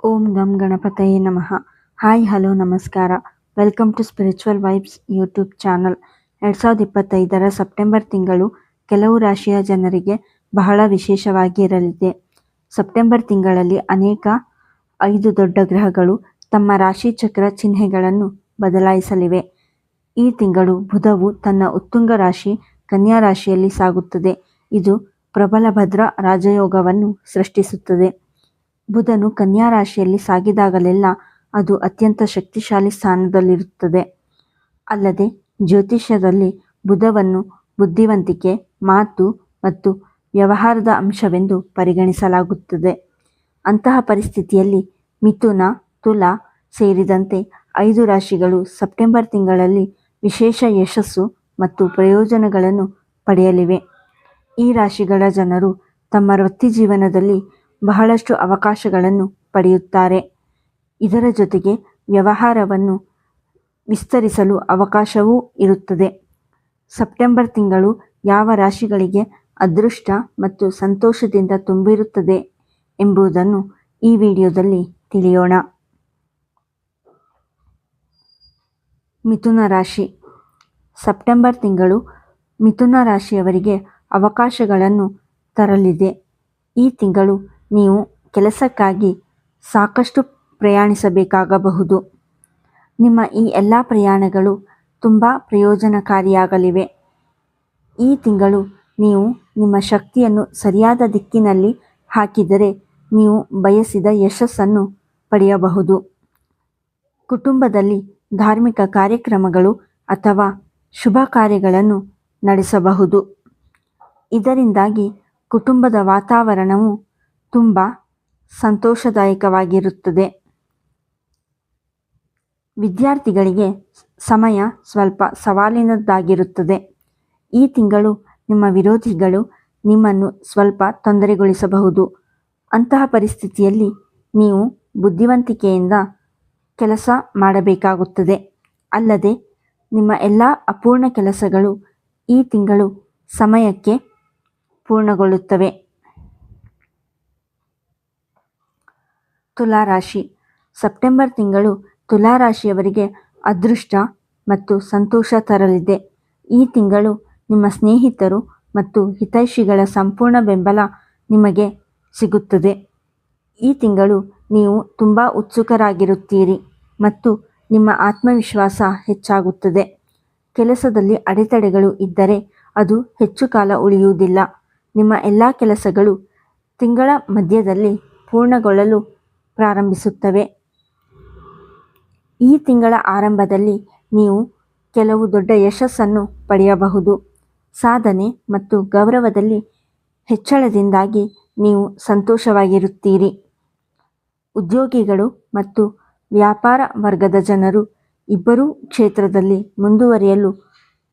ಓಂ ಗಂ ಗಣಪತಯೇ ನಮಃ. ಹಾಯ್ ಹಲೋ ನಮಸ್ಕಾರ. Welcome to spiritual vibes YouTube channel. 2025 September ತಿಂಗಳು ಕೆಲವು ರಾಶಿಯ ಜನರಿಗೆ ಬಹಳ ವಿಶೇಷವಾಗಿ ಇರಲಿದೆ. ಸೆಪ್ಟೆಂಬರ್ ತಿಂಗಳಲ್ಲಿ ಅನೇಕ 5 ದೊಡ್ಡ ಗ್ರಹಗಳು ತಮ್ಮ ರಾಶಿ ಚಕ್ರ ಚಿಹ್ನೆಗಳನ್ನು ಬದಲಾಯಿಸಲಿವೆ. ಈ ತಿಂಗಳು ಬುಧವು ತನ್ನ ಉತ್ತುಂಗ ರಾಶಿ ಕನ್ಯಾ ರಾಶಿಯಲ್ಲಿ ಸಾಗುತ್ತದೆ. ಇದು ಪ್ರಬಲ ಭದ್ರ ರಾಜಯೋಗವನ್ನು ಸೃಷ್ಟಿಸುತ್ತದೆ. ಬುಧನು ಕನ್ಯಾ ರಾಶಿಯಲ್ಲಿ ಸಾಗಿದಾಗಲೆಲ್ಲ ಅದು ಅತ್ಯಂತ ಶಕ್ತಿಶಾಲಿ ಸ್ಥಾನದಲ್ಲಿರುತ್ತದೆ. ಅಲ್ಲದೆ ಜ್ಯೋತಿಷ್ಯದಲ್ಲಿ ಬುಧವನ್ನು ಬುದ್ಧಿವಂತಿಕೆ, ಮಾತು ಮತ್ತು ವ್ಯವಹಾರದ ಅಂಶವೆಂದು ಪರಿಗಣಿಸಲಾಗುತ್ತದೆ. ಅಂತಹ ಪರಿಸ್ಥಿತಿಯಲ್ಲಿ ಮಿಥುನ, ತುಲಾ ಸೇರಿದಂತೆ 5 ರಾಶಿಗಳು ಸೆಪ್ಟೆಂಬರ್ ತಿಂಗಳಲ್ಲಿ ವಿಶೇಷ ಯಶಸ್ಸು ಮತ್ತು ಪ್ರಯೋಜನಗಳನ್ನು ಪಡೆಯಲಿವೆ. ಈ ರಾಶಿಗಳ ಜನರು ತಮ್ಮ ವೃತ್ತಿಜೀವನದಲ್ಲಿ ಬಹಳಷ್ಟು ಅವಕಾಶಗಳನ್ನು ಪಡೆಯುತ್ತಾರೆ. ಇದರ ಜೊತೆಗೆ ವ್ಯವಹಾರವನ್ನು ವಿಸ್ತರಿಸಲು ಅವಕಾಶವೂ ಇರುತ್ತದೆ. ಸೆಪ್ಟೆಂಬರ್ ತಿಂಗಳು ಯಾವ ರಾಶಿಗಳಿಗೆ ಅದೃಷ್ಟ ಮತ್ತು ಸಂತೋಷದಿಂದ ತುಂಬಿರುತ್ತದೆ ಎಂಬುದನ್ನು ಈ ವಿಡಿಯೋದಲ್ಲಿ ತಿಳಿಯೋಣ. ಮಿಥುನ ರಾಶಿ. ಸೆಪ್ಟೆಂಬರ್ ತಿಂಗಳು ಮಿಥುನ ರಾಶಿಯವರಿಗೆ ಅವಕಾಶಗಳನ್ನು ತರಲಿದೆ. ಈ ತಿಂಗಳು ನೀವು ಕೆಲಸಕ್ಕಾಗಿ ಸಾಕಷ್ಟು ಪ್ರಯಾಣಿಸಬೇಕಾಗಬಹುದು. ನಿಮ್ಮ ಈ ಎಲ್ಲ ಪ್ರಯಾಣಗಳು ತುಂಬ ಪ್ರಯೋಜನಕಾರಿಯಾಗಲಿವೆ. ಈ ತಿಂಗಳು ನೀವು ನಿಮ್ಮ ಶಕ್ತಿಯನ್ನು ಸರಿಯಾದ ದಿಕ್ಕಿನಲ್ಲಿ ಹಾಕಿದರೆ ನೀವು ಬಯಸಿದ ಯಶಸ್ಸನ್ನು ಪಡೆಯಬಹುದು. ಕುಟುಂಬದಲ್ಲಿ ಧಾರ್ಮಿಕ ಕಾರ್ಯಕ್ರಮಗಳು ಅಥವಾ ಶುಭ ಕಾರ್ಯಗಳನ್ನು ನಡೆಸಬಹುದು. ಇದರಿಂದಾಗಿ ಕುಟುಂಬದ ವಾತಾವರಣವು ತುಂಬ ಸಂತೋಷದಾಯಕವಾಗಿರುತ್ತದೆ. ವಿದ್ಯಾರ್ಥಿಗಳಿಗೆ ಸಮಯ ಸ್ವಲ್ಪ ಸವಾಲಿನದ್ದಾಗಿರುತ್ತದೆ. ಈ ತಿಂಗಳು ನಿಮ್ಮ ವಿರೋಧಿಗಳು ನಿಮ್ಮನ್ನು ಸ್ವಲ್ಪ ತೊಂದರೆಗೊಳಿಸಬಹುದು. ಅಂತಹ ಪರಿಸ್ಥಿತಿಯಲ್ಲಿ ನೀವು ಬುದ್ಧಿವಂತಿಕೆಯಿಂದ ಕೆಲಸ ಮಾಡಬೇಕಾಗುತ್ತದೆ. ಅಲ್ಲದೆ ನಿಮ್ಮ ಎಲ್ಲ ಅಪೂರ್ಣ ಕೆಲಸಗಳು ಈ ತಿಂಗಳು ಸಮಯಕ್ಕೆ ಪೂರ್ಣಗೊಳ್ಳುತ್ತವೆ. ತುಲಾ ರಾಶಿ. ಸೆಪ್ಟೆಂಬರ್ ತಿಂಗಳು ತುಲಾ ರಾಶಿಯವರಿಗೆ ಅದೃಷ್ಟ ಮತ್ತು ಸಂತೋಷ ತರಲಿದೆ. ಈ ತಿಂಗಳು ನಿಮ್ಮ ಸ್ನೇಹಿತರು ಮತ್ತು ಹಿತೈಷಿಗಳ ಸಂಪೂರ್ಣ ಬೆಂಬಲ ನಿಮಗೆ ಸಿಗುತ್ತದೆ. ಈ ತಿಂಗಳು ನೀವು ತುಂಬ ಉತ್ಸುಕರಾಗಿರುತ್ತೀರಿ ಮತ್ತು ನಿಮ್ಮ ಆತ್ಮವಿಶ್ವಾಸ ಹೆಚ್ಚಾಗುತ್ತದೆ. ಕೆಲಸದಲ್ಲಿ ಅಡೆತಡೆಗಳು ಇದ್ದರೆ ಅದು ಹೆಚ್ಚು ಕಾಲ ಉಳಿಯುವುದಿಲ್ಲ. ನಿಮ್ಮ ಎಲ್ಲ ಕೆಲಸಗಳು ತಿಂಗಳ ಮಧ್ಯದಲ್ಲಿ ಪೂರ್ಣಗೊಳ್ಳಲು ಪ್ರಾರಂಭಿಸುತ್ತವೆ. ಈ ತಿಂಗಳ ಆರಂಭದಲ್ಲಿ ನೀವು ಕೆಲವು ದೊಡ್ಡ ಯಶಸ್ಸನ್ನು ಪಡೆಯಬಹುದು. ಸಾಧನೆ ಮತ್ತು ಗೌರವದಲ್ಲಿ ಹೆಚ್ಚಳದಿಂದಾಗಿ ನೀವು ಸಂತೋಷವಾಗಿರುತ್ತೀರಿ. ಉದ್ಯೋಗಿಗಳು ಮತ್ತು ವ್ಯಾಪಾರ ವರ್ಗದ ಜನರು ಇಬ್ಬರೂ ಕ್ಷೇತ್ರದಲ್ಲಿ ಮುಂದುವರಿಯಲು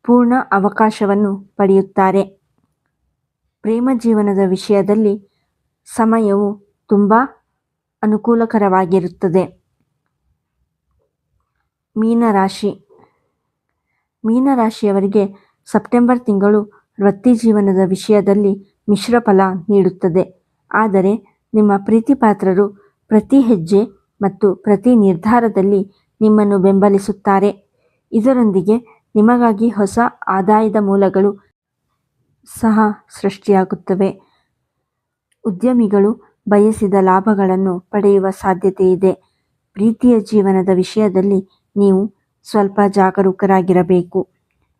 ಪೂರ್ಣ ಅವಕಾಶವನ್ನು ಪಡೆಯುತ್ತಾರೆ. ಪ್ರೇಮ ಜೀವನದ ವಿಷಯದಲ್ಲಿ ಸಮಯವು ತುಂಬ ಅನುಕೂಲಕರವಾಗಿರುತ್ತದೆ. ಮೀನರಾಶಿ. ಮೀನರಾಶಿಯವರಿಗೆ ಸೆಪ್ಟೆಂಬರ್ ತಿಂಗಳು ವೃತ್ತಿಜೀವನದ ವಿಷಯದಲ್ಲಿ ಮಿಶ್ರ ಫಲ ನೀಡುತ್ತದೆ. ಆದರೆ ನಿಮ್ಮ ಪ್ರೀತಿಪಾತ್ರರು ಪ್ರತಿ ಹೆಜ್ಜೆ ಮತ್ತು ಪ್ರತಿ ನಿರ್ಧಾರದಲ್ಲಿ ನಿಮ್ಮನ್ನು ಬೆಂಬಲಿಸುತ್ತಾರೆ. ಇದರೊಂದಿಗೆ ನಿಮಗಾಗಿ ಹೊಸ ಆದಾಯದ ಮೂಲಗಳು ಸಹ ಸೃಷ್ಟಿಯಾಗುತ್ತವೆ. ಉದ್ಯಮಿಗಳು ಬಯಸಿದ ಲಾಭಗಳನ್ನು ಪಡೆಯುವ ಸಾಧ್ಯತೆಯಿದೆ. ಪ್ರೀತಿಯ ಜೀವನದ ವಿಷಯದಲ್ಲಿ ನೀವು ಸ್ವಲ್ಪ ಜಾಗರೂಕರಾಗಿರಬೇಕು.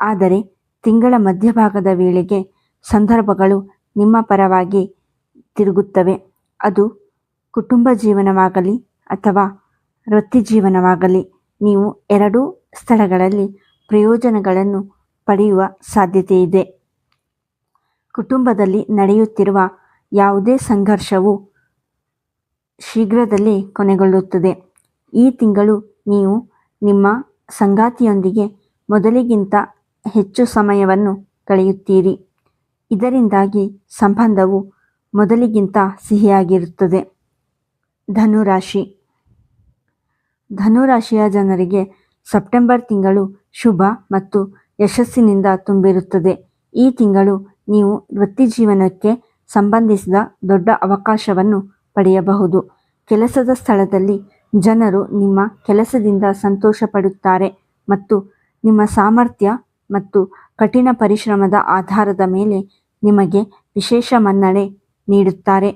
ಆದರೆ ತಿಂಗಳ ಮಧ್ಯಭಾಗದ ವೇಳೆಗೆ ಸಂದರ್ಭಗಳು ನಿಮ್ಮ ಪರವಾಗಿ ತಿರುಗುತ್ತವೆ. ಅದು ಕುಟುಂಬ ಜೀವನವಾಗಲಿ ಅಥವಾ ವೃತ್ತಿಜೀವನವಾಗಲಿ, ನೀವು ಎರಡೂ ಸ್ಥಳಗಳಲ್ಲಿ ಪ್ರಯೋಜನಗಳನ್ನು ಪಡೆಯುವ ಸಾಧ್ಯತೆಯಿದೆ. ಕುಟುಂಬದಲ್ಲಿ ನಡೆಯುತ್ತಿರುವ ಯಾವುದೇ ಸಂಘರ್ಷವು ಶೀಘ್ರದಲ್ಲೇ ಕೊನೆಗೊಳ್ಳುತ್ತದೆ. ಈ ತಿಂಗಳು ನೀವು ನಿಮ್ಮ ಸಂಗಾತಿಯೊಂದಿಗೆ ಮೊದಲಿಗಿಂತ ಹೆಚ್ಚು ಸಮಯವನ್ನು ಕಳೆಯುತ್ತೀರಿ. ಇದರಿಂದಾಗಿ ಸಂಬಂಧವು ಮೊದಲಿಗಿಂತ ಸಿಹಿಯಾಗಿರುತ್ತದೆ. ಧನುರಾಶಿ. ಧನುರಾಶಿಯ ಜನರಿಗೆ ಸೆಪ್ಟೆಂಬರ್ ತಿಂಗಳು ಶುಭ ಮತ್ತು ಯಶಸ್ಸಿನಿಂದ ತುಂಬಿರುತ್ತದೆ. ಈ ತಿಂಗಳು ನೀವು ವೃತ್ತಿಜೀವನಕ್ಕೆ ಸಂಬಂಧಿಸಿದ ದೊಡ್ಡ ಅವಕಾಶವನ್ನು ಪಡೆಯಬಹುದು. ಕೆಲಸದ ಸ್ಥಳದಲ್ಲಿ ಜನರು ನಿಮ್ಮ ಕೆಲಸದಿಂದ ಸಂತೋಷ ಪಡುತ್ತಾರೆ ಮತ್ತು ನಿಮ್ಮ ಸಾಮರ್ಥ್ಯ ಮತ್ತು ಕಠಿಣ ಪರಿಶ್ರಮದ ಆಧಾರದ ಮೇಲೆ ನಿಮಗೆ ವಿಶೇಷ ಮನ್ನಣೆ ನೀಡುತ್ತಾರೆ.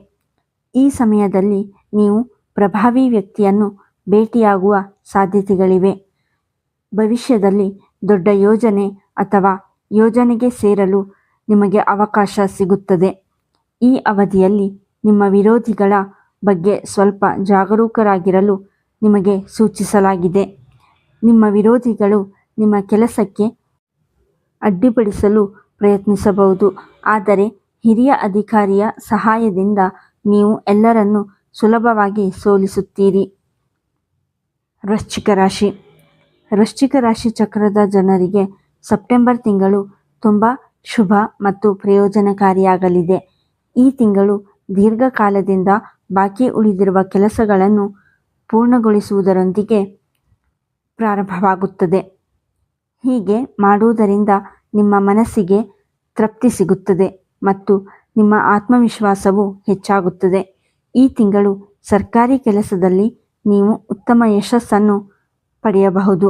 ಈ ಸಮಯದಲ್ಲಿ ನೀವು ಪ್ರಭಾವಿ ವ್ಯಕ್ತಿಯನ್ನು ಭೇಟಿಯಾಗುವ ಸಾಧ್ಯತೆಗಳಿವೆ. ಭವಿಷ್ಯದಲ್ಲಿ ದೊಡ್ಡ ಯೋಜನೆ ಅಥವಾ ಯೋಜನೆಗೆ ಸೇರಲು ನಿಮಗೆ ಅವಕಾಶ ಸಿಗುತ್ತದೆ. ಈ ಅವಧಿಯಲ್ಲಿ ನಿಮ್ಮ ವಿರೋಧಿಗಳ ಬಗ್ಗೆ ಸ್ವಲ್ಪ ಜಾಗರೂಕರಾಗಿರಲು ನಿಮಗೆ ಸೂಚಿಸಲಾಗಿದೆ. ನಿಮ್ಮ ವಿರೋಧಿಗಳು ನಿಮ್ಮ ಕೆಲಸಕ್ಕೆ ಅಡ್ಡಿಪಡಿಸಲು ಪ್ರಯತ್ನಿಸಬಹುದು, ಆದರೆ ಹಿರಿಯ ಅಧಿಕಾರಿಯ ಸಹಾಯದಿಂದ ನೀವು ಎಲ್ಲರನ್ನೂ ಸುಲಭವಾಗಿ ಸೋಲಿಸುತ್ತೀರಿ. ವೃಶ್ಚಿಕ ರಾಶಿ. ವೃಶ್ಚಿಕ ರಾಶಿ ಚಕ್ರದ ಜನರಿಗೆ ಸೆಪ್ಟೆಂಬರ್ ತಿಂಗಳು ತುಂಬ ಶುಭ ಮತ್ತು ಪ್ರಯೋಜನಕಾರಿಯಾಗಲಿದೆ. ಈ ತಿಂಗಳು ದೀರ್ಘಕಾಲದಿಂದ ಬಾಕಿ ಉಳಿದಿರುವ ಕೆಲಸಗಳನ್ನು ಪೂರ್ಣಗೊಳಿಸುವುದರೊಂದಿಗೆ ಪ್ರಾರಂಭವಾಗುತ್ತದೆ. ಹೀಗೆ ಮಾಡುವುದರಿಂದ ನಿಮ್ಮ ಮನಸ್ಸಿಗೆ ತೃಪ್ತಿ ಸಿಗುತ್ತದೆ ಮತ್ತು ನಿಮ್ಮ ಆತ್ಮವಿಶ್ವಾಸವು ಹೆಚ್ಚಾಗುತ್ತದೆ. ಈ ತಿಂಗಳು ಸರ್ಕಾರಿ ಕೆಲಸದಲ್ಲಿ ನೀವು ಉತ್ತಮ ಯಶಸ್ಸನ್ನು ಪಡೆಯಬಹುದು.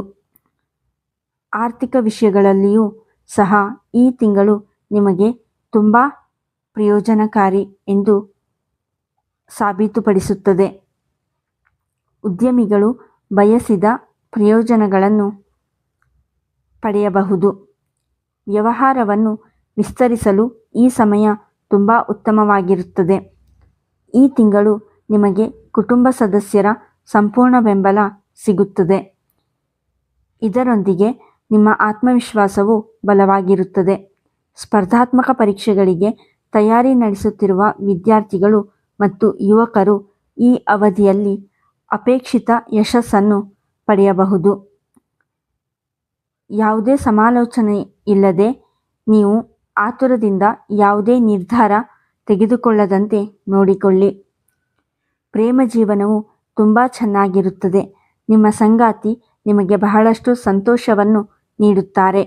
ಆರ್ಥಿಕ ವಿಷಯಗಳಲ್ಲಿಯೂ ಸಹ ಈ ತಿಂಗಳು ನಿಮಗೆ ತುಂಬ ಪ್ರಯೋಜನಕಾರಿ ಎಂದು ಸಾಬೀತುಪಡಿಸುತ್ತದೆ. ಉದ್ಯಮಿಗಳು ಬಯಸಿದ ಪ್ರಯೋಜನಗಳನ್ನು ಪಡೆಯಬಹುದು. ವ್ಯವಹಾರವನ್ನು ವಿಸ್ತರಿಸಲು ಈ ಸಮಯ ತುಂಬ ಉತ್ತಮವಾಗಿರುತ್ತದೆ. ಈ ತಿಂಗಳು ನಿಮಗೆ ಕುಟುಂಬ ಸದಸ್ಯರ ಸಂಪೂರ್ಣ ಬೆಂಬಲ ಸಿಗುತ್ತದೆ. ಇದರೊಂದಿಗೆ ನಿಮ್ಮ ಆತ್ಮವಿಶ್ವಾಸವು ಬಲವಾಗಿರುತ್ತದೆ. ಸ್ಪರ್ಧಾತ್ಮಕ ಪರೀಕ್ಷೆಗಳಿಗೆ ತಯಾರಿ ನಡೆಸುತ್ತಿರುವ ವಿದ್ಯಾರ್ಥಿಗಳು ಮತ್ತು ಯುವಕರು ಈ ಅವಧಿಯಲ್ಲಿ ಅಪೇಕ್ಷಿತ ಯಶಸ್ಸನ್ನು ಪಡೆಯಬಹುದು. ಯಾವುದೇ ಸಮಾಲೋಚನೆ ಇಲ್ಲದೆ ನೀವು ಆತುರದಿಂದ ಯಾವುದೇ ನಿರ್ಧಾರ ತೆಗೆದುಕೊಳ್ಳದಂತೆ ನೋಡಿಕೊಳ್ಳಿ. ಪ್ರೇಮ ಜೀವನವು ತುಂಬ ಚೆನ್ನಾಗಿರುತ್ತದೆ. ನಿಮ್ಮ ಸಂಗಾತಿ ನಿಮಗೆ ಬಹಳಷ್ಟು ಸಂತೋಷವನ್ನು ನೀಡುತ್ತಾರೆ.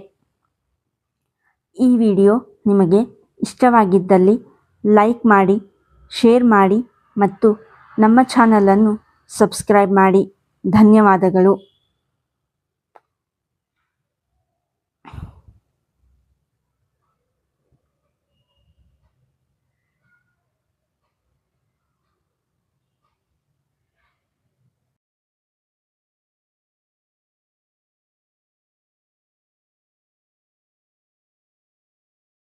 ಈ ವಿಡಿಯೋ ನಿಮಗೆ ಇಷ್ಟವಾಗಿದ್ದಲ್ಲಿ ಲೈಕ್ ಮಾಡಿ, ಶೇರ್ ಮಾಡಿ ಮತ್ತು ನಮ್ಮ ಚಾನಲನ್ನು ಸಬ್ಸ್ಕ್ರೈಬ್ ಮಾಡಿ. ಧನ್ಯವಾದಗಳು.